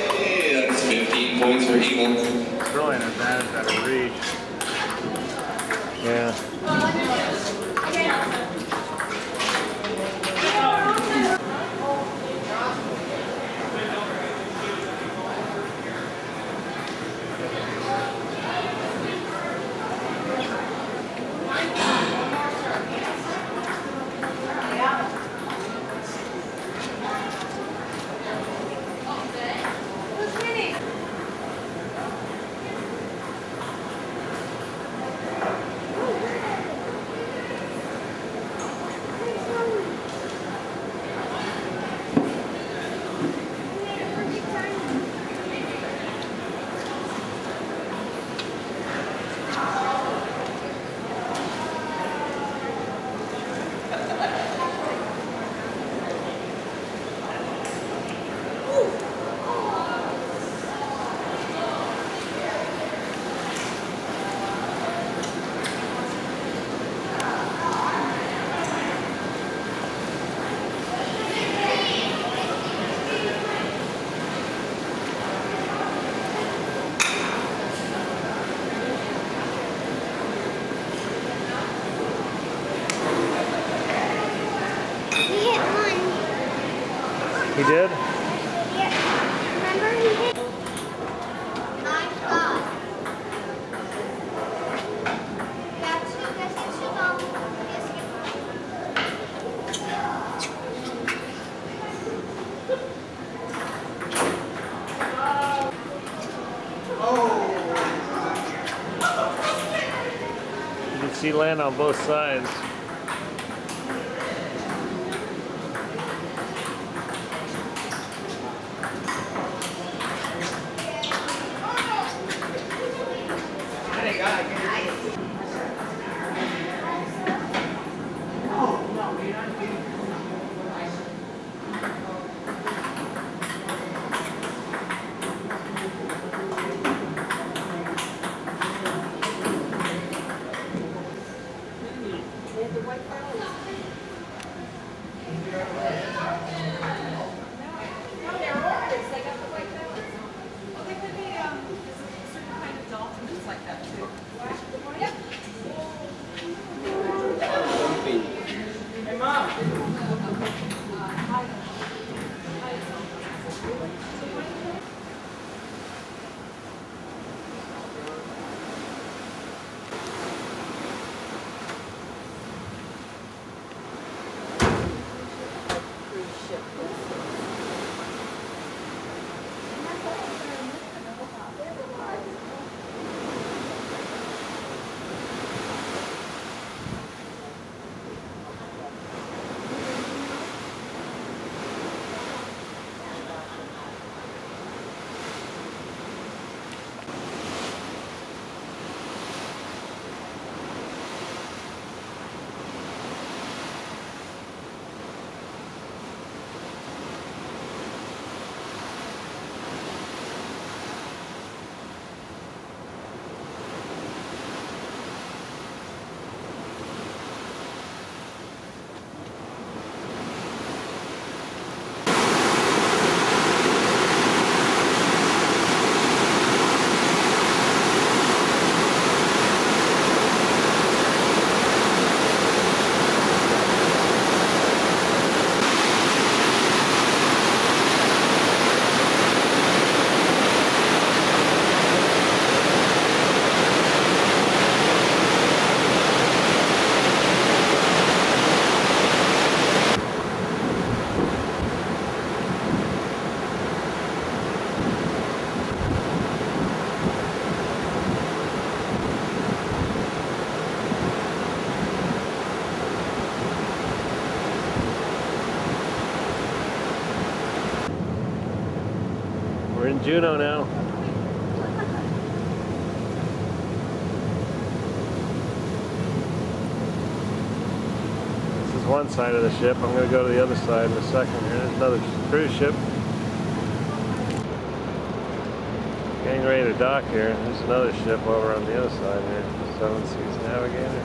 Hey, that's 15 points for Eagle. It's really not bad as out of reach. Yeah. He did? Yeah. Remember he hit? My God. You can see land on both sides. We're in Juneau now. This is one side of the ship. I'm going to go to the other side in a second here. There's another cruise ship. Getting ready to dock here. There's another ship over on the other side here. Seven Seas Navigator.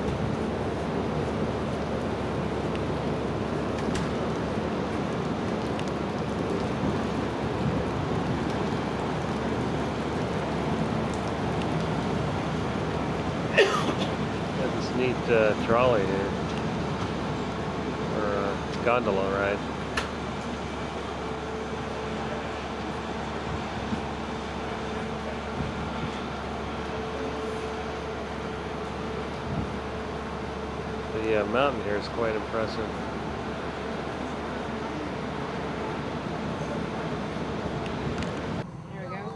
neat trolley here, or gondola ride. The mountain here is quite impressive. There we go.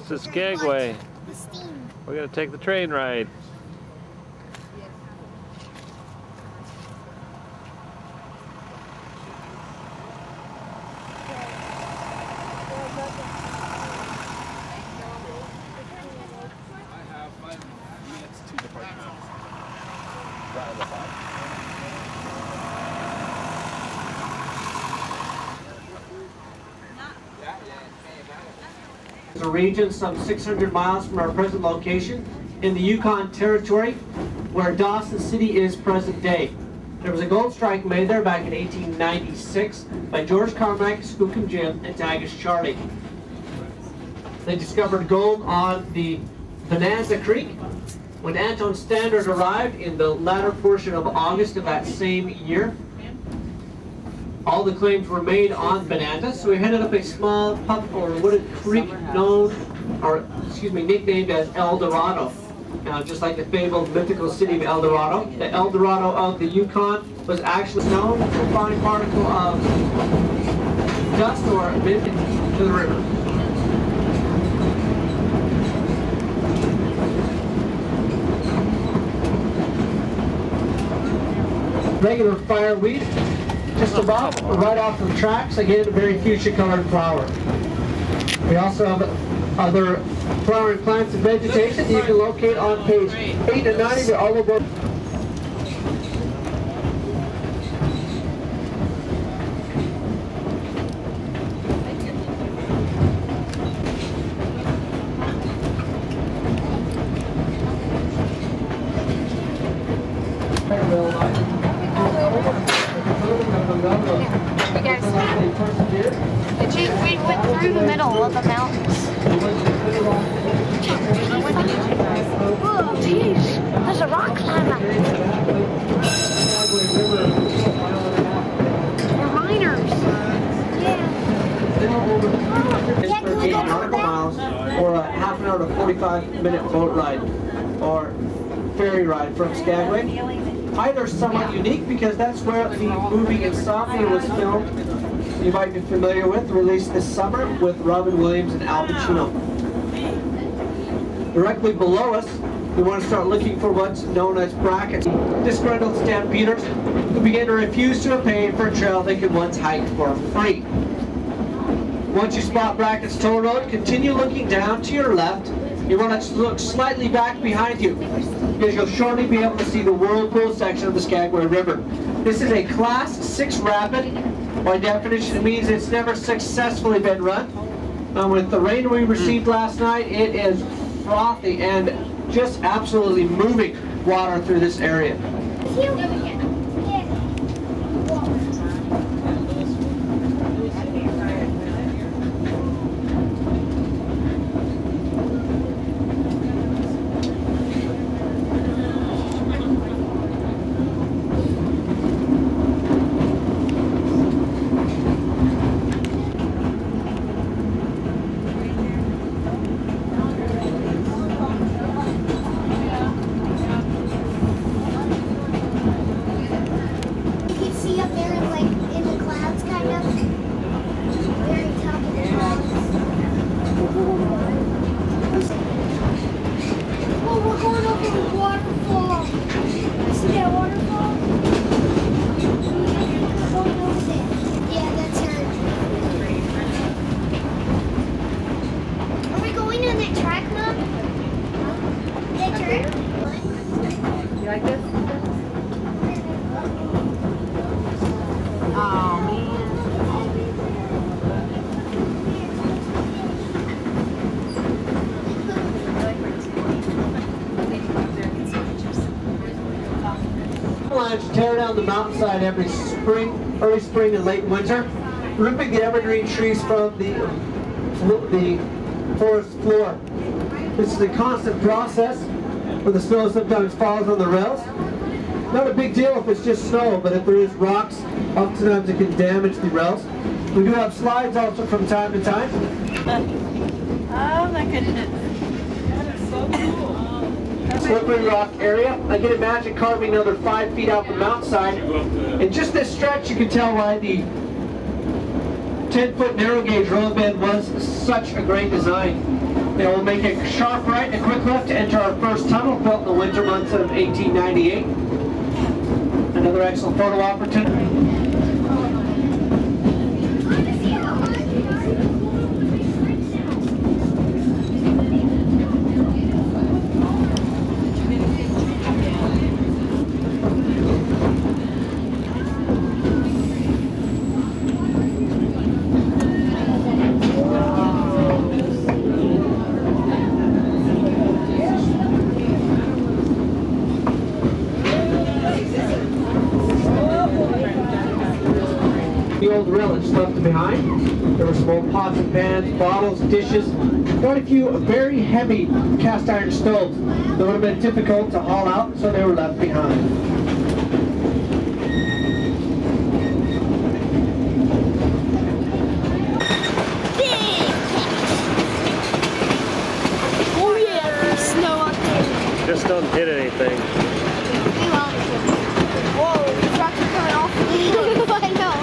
This is Skagway. The steam. We're gonna take the train ride. A region some 600 miles from our present location in the Yukon Territory, where Dawson City is present day. There was a gold strike made there back in 1896 by George Carmack, Skookum Jim, and Tagish Charlie. They discovered gold on the Bonanza Creek. When Anton Standard arrived in the latter portion of August of that same year, all the claims were made on Bonanza, so we headed up a small pup or wooded creek nicknamed as El Dorado. Now, just like the fabled mythical city of El Dorado, the El Dorado of the Yukon was actually known for a fine particle of dust or wind to the river. Regular fireweed. Just above, right off the tracks, again, a very fuchsia-colored flower. We also have other flowering plants and vegetation that you can locate on page 8 and 9 of your all about. We went through the middle of the mountains. Whoa, geez, there's a rock climber. They're miners. Yeah. Yeah, can we go nautical miles, or a half an hour to 45-minute boat ride, or ferry ride from Skagway. Either somewhat unique because that's where the movie Insomnia was filmed. You might be familiar with, released this summer with Robin Williams and Al Pacino. Directly below us, we want to start looking for what's known as brackets. Disgruntled stampeders who began to refuse to pay for a trail they could once hike for free. Once you spot Brackett's Toll Road, continue looking down to your left. You want to look slightly back behind you, because you'll shortly be able to see the whirlpool section of the Skagway River. This is a Class 6 rapid. By definition, it means it's never successfully been run. With the rain we received last night, it is frothy and just absolutely moving water through this area. Tear down the mountainside every spring, early spring and late winter, ripping the evergreen trees from the forest floor. This is a constant process where the snow sometimes falls on the rails. Not a big deal if it's just snow, but if there is rocks, oftentimes it can damage the rails. We do have slides also from time to time. Oh my goodness. That is so cool. Slippery rock area. I can imagine carving another 5 feet out the mountainside. And just this stretch, you can tell why the 10-foot narrow gauge road bed was such a great design. It will make a sharp right and a quick left to enter our first tunnel built in the winter months of 1898. Another excellent photo opportunity. The old relics left behind. There were some old pots and pans, bottles, dishes, quite a few very heavy cast iron stoves that would have been difficult to haul out, so they were left behind. Oh yeah, there's snow up there. Just don't hit anything. Whoa, these rocks are coming off. I know.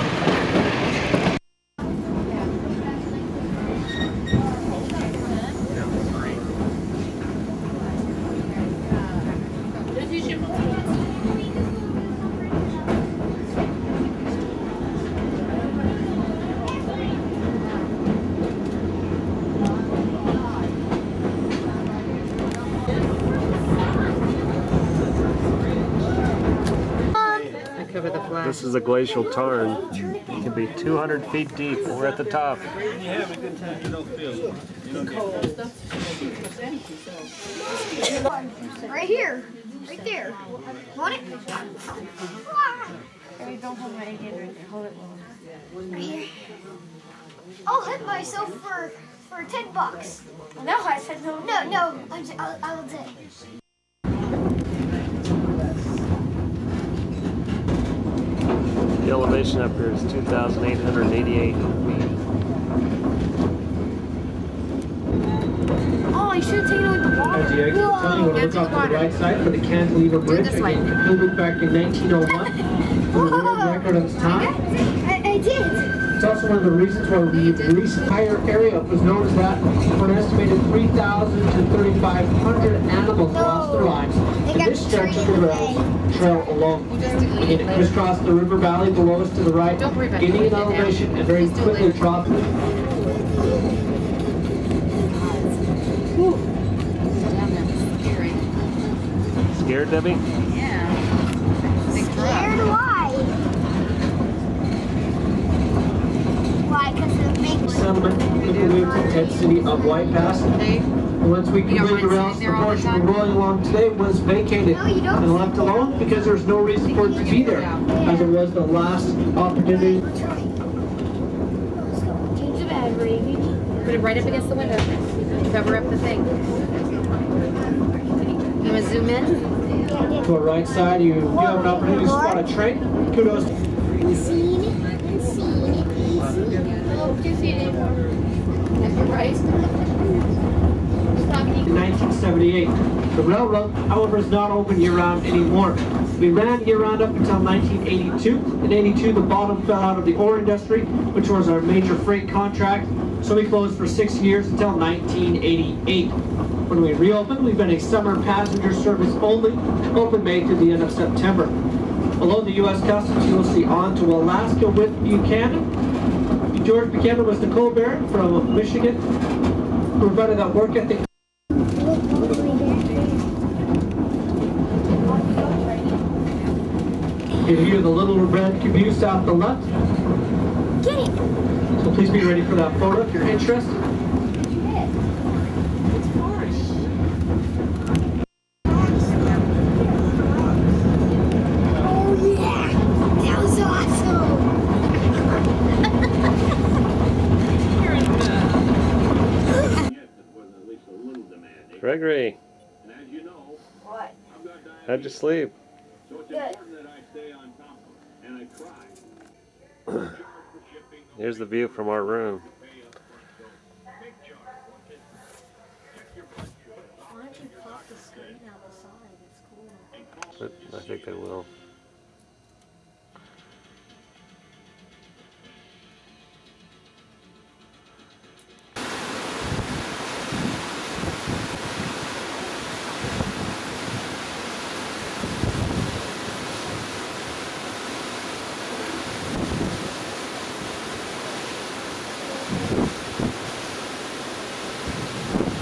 This is a glacial tarn. It can be 200 feet deep. We're at the top. Right here. Right there. Want it? Hey, don't hold my hand right there. Hold it. Right here. I'll hit myself for $10. No, I said no. No, I will take. The elevation up here is 2,888 feet. Oh, I should have taken it with the water. As you exit, tell you want to look off to the right side for the cantilever bridge. Again, concluded back in 1901. For the world record of its time. I did. It's also one of the reasons why the recent higher area was known as that, for an estimated 3,000 to 3,500 animals lost their lives in this stretch of the rail trail alone. Again, it crisscrossed the river valley below us to the right, gaining in elevation and very quickly dropping. Scared, Debbie? Yeah. Scared? Why? Why? Because of the big Settlement with the waves intensity of White Pass. And once we complete the rails, the portion we're rolling along today was vacated and left alone because there's no reason for it to be there, as it was the last opportunity. Change the battery. Put it right up against the window. Cover up the thing. You want to zoom in? To our right side, you have an opportunity to spot a train. Kudos. Unseen. Oh, do you see it anymore? Right? In 1978. The railroad, however, is not open year-round anymore. We ran year-round up until 1982. In 82, the bottom fell out of the ore industry, which was our major freight contract, so we closed for 6 years until 1988. When we reopened, we've been a summer passenger service only, open May to the end of September. Below the U.S. Customs, you will see on to Alaska with Buchanan. George Buchanan was the coal baron from Michigan, who provided that work ethic. You can hear the little red caboose out the left. Get it. So please be ready for that photo if you're interested. Oh yeah, that was awesome. Gregory, What? how'd you sleep? Good. Here's the view from our room. Why don't you pop the screen out the side? It's cool. But I think they will.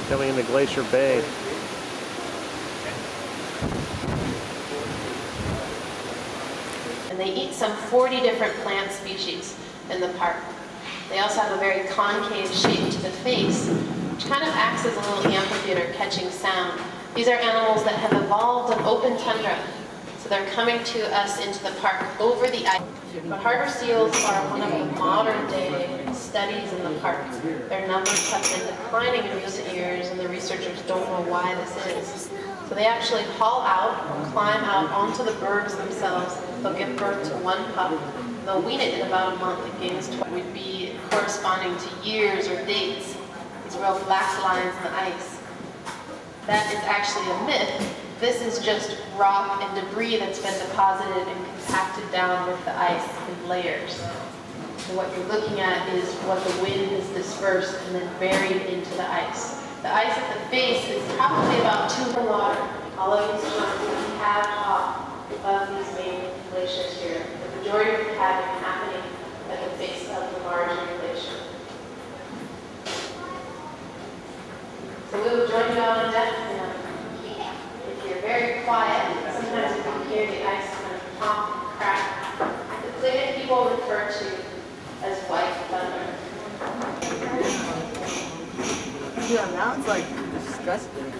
Coming into Glacier Bay. And they eat some 40 different plant species in the park. They also have a very concave shape to the face, which kind of acts as a little amphitheater catching sound. These are animals that have evolved in open tundra, so they're coming to us into the park over the ice. But harbor seals are one of the modern day studies in the park. Their numbers have been declining in recent years, and the researchers don't know why this is. So they actually haul out, climb out onto the bergs themselves. They'll give birth to one pup. They'll wean it in about a month. It gains would be corresponding to years or dates. These real black lines in the ice. That is actually a myth. This is just rock and debris that's been deposited and compacted down with the ice in layers. So what you're looking at is what the wind has dispersed and then buried into the ice. The ice at the face is probably about 2 feet water. All of these chunks that we have off above these main glaciers here. The majority of the calving happening at the face of the larger glacier. So we will join you out on deck now. If you're very quiet, sometimes you can hear the ice kind of pop and crack. The Clingit people refer to as white thunder. Yeah, now it's like disgusting.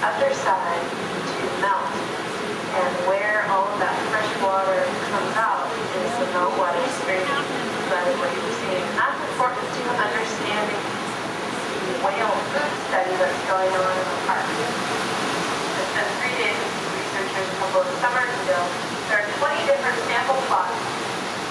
Underside to melt, and where all of that fresh water comes out is the meltwater stream. That is what you're seeing. And that's important to understanding the whale food study that's going on in the park. It's been 3 days with researchers a couple of summers ago. There are 20 different sample plots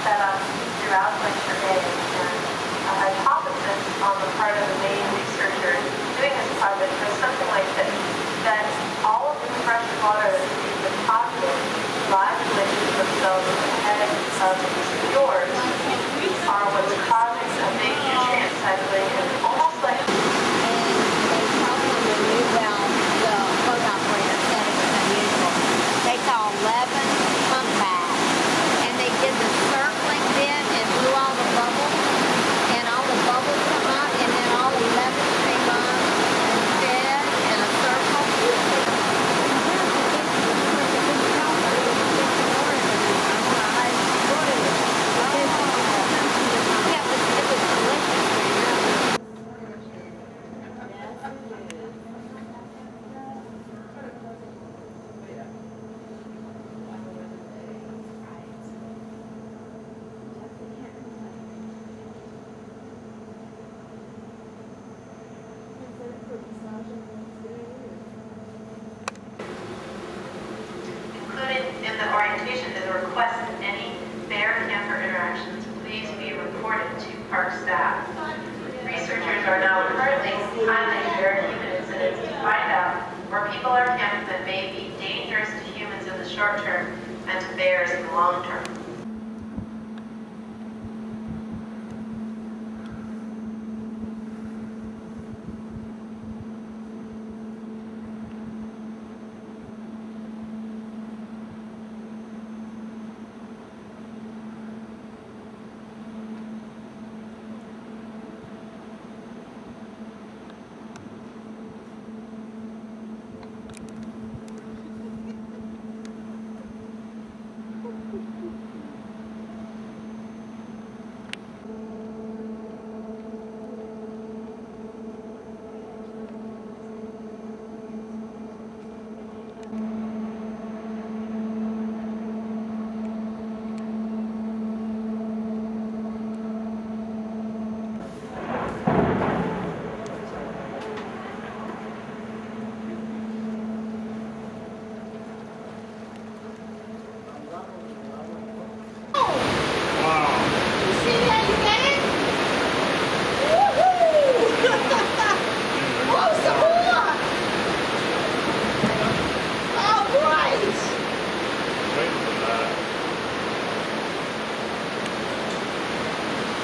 set up throughout Glacier Bay, and a hypothesis on the part of the main researcher doing this project was something like this, that all of the fresh water that's being deposited by the glaciers themselves at the head of these fjords are what's causing a big nutrient cycling, and almost like request that any bear-camper interactions please be reported to park staff. Researchers are now currently piloting bear-human incidents to find out where people are camped that may be dangerous to humans in the short term and to bears in the long term.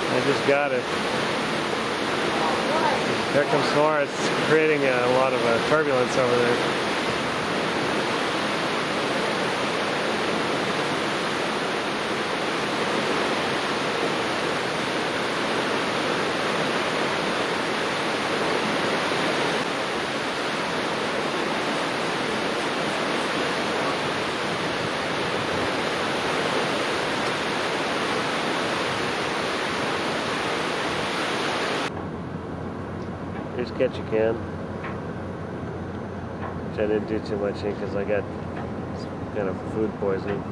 I just got it. There comes more. It's creating a lot of turbulence over there. Here's Ketchikan, which I didn't do too much in because I got some kind of food poisoning.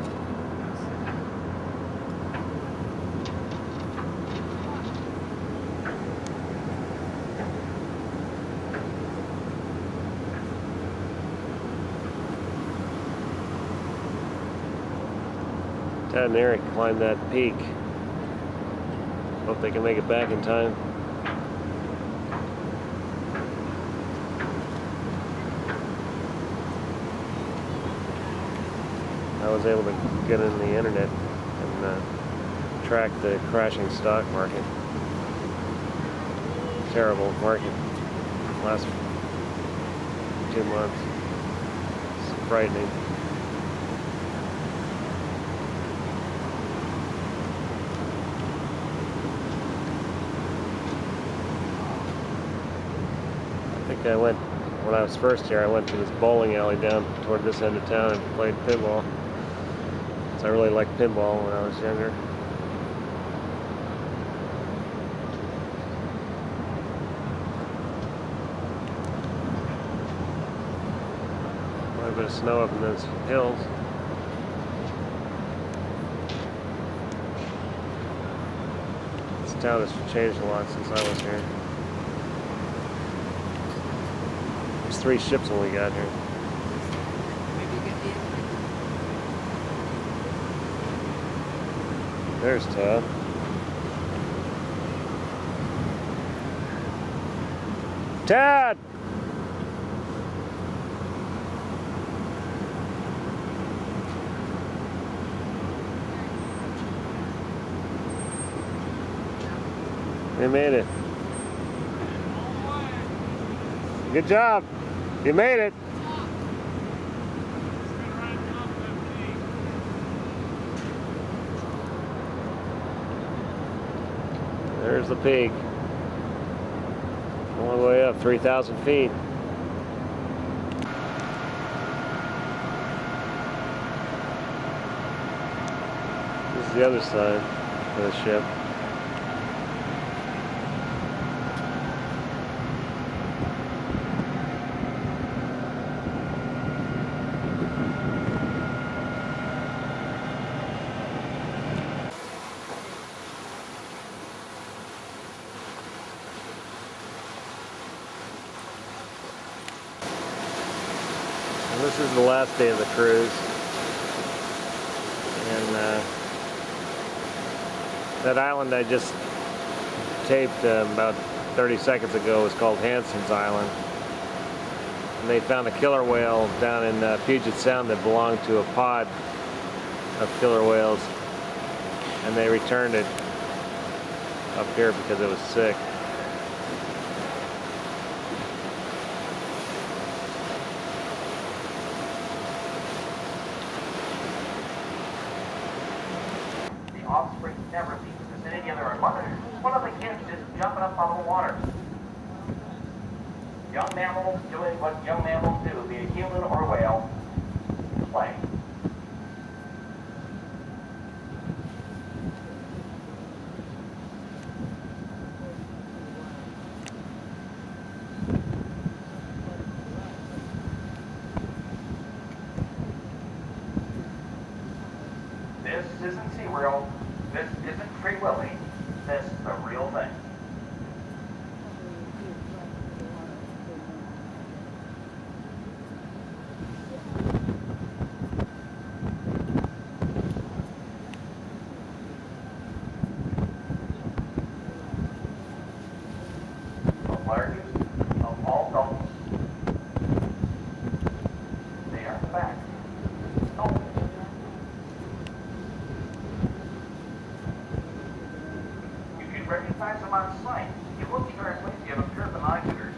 Tad and Eric climbed that peak. Hope they can make it back in time. I was able to get in the internet and track the crashing stock market. Terrible market last 2 months. It's frightening. I think I went, when I was first here, I went to this bowling alley down toward this end of town and played pinball. I really liked pinball when I was younger. Quite a bit of snow up in those hills. This town has changed a lot since I was here. There's 3 ships when we got here. There's Todd. Tad! You made it. Good job. You made it. There's the peak. All the way up, 3,000 feet. This is the other side of the ship. And this is the last day of the cruise, and that island I just taped about 30 seconds ago was called Hanson's Island. And they found a killer whale down in Puget Sound that belonged to a pod of killer whales. And they returned it up here because it was sick. The offspring never leaves the vicinity of their mother. One of the kids is jumping up out of the water. Young mammals doing what young mammals do, be it human or whale, play. This isn't SeaWorld. This isn't Free Willy. This is the real thing. The largest of all dolphins. They are back. Dolphins. You can recognize them on sight. You look directly, you have a pair of binoculars.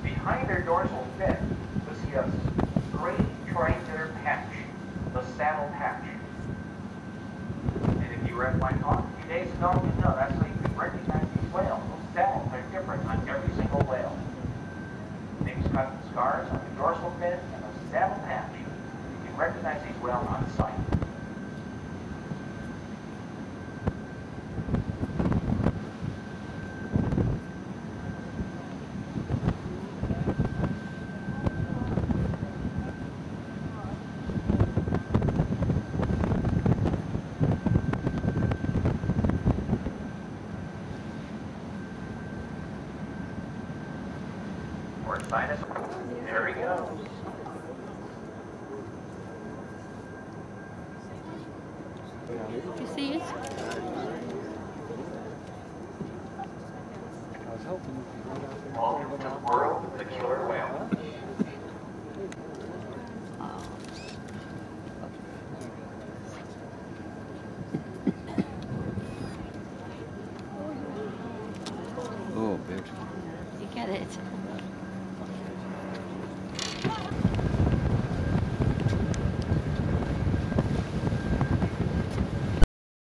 Behind their dorsal fin, you'll see a great triangular patch, the saddle patch. And if you read my talk a few days ago, you know that's how you can recognize these whales. Those saddles are different on every single whale. Things cut scars on the dorsal fin and the saddle patch. You can recognize these whales on sight. Or sinus. There we go. Did you see it? Welcome to the world of the killer whale. Oh, beautiful. You get it.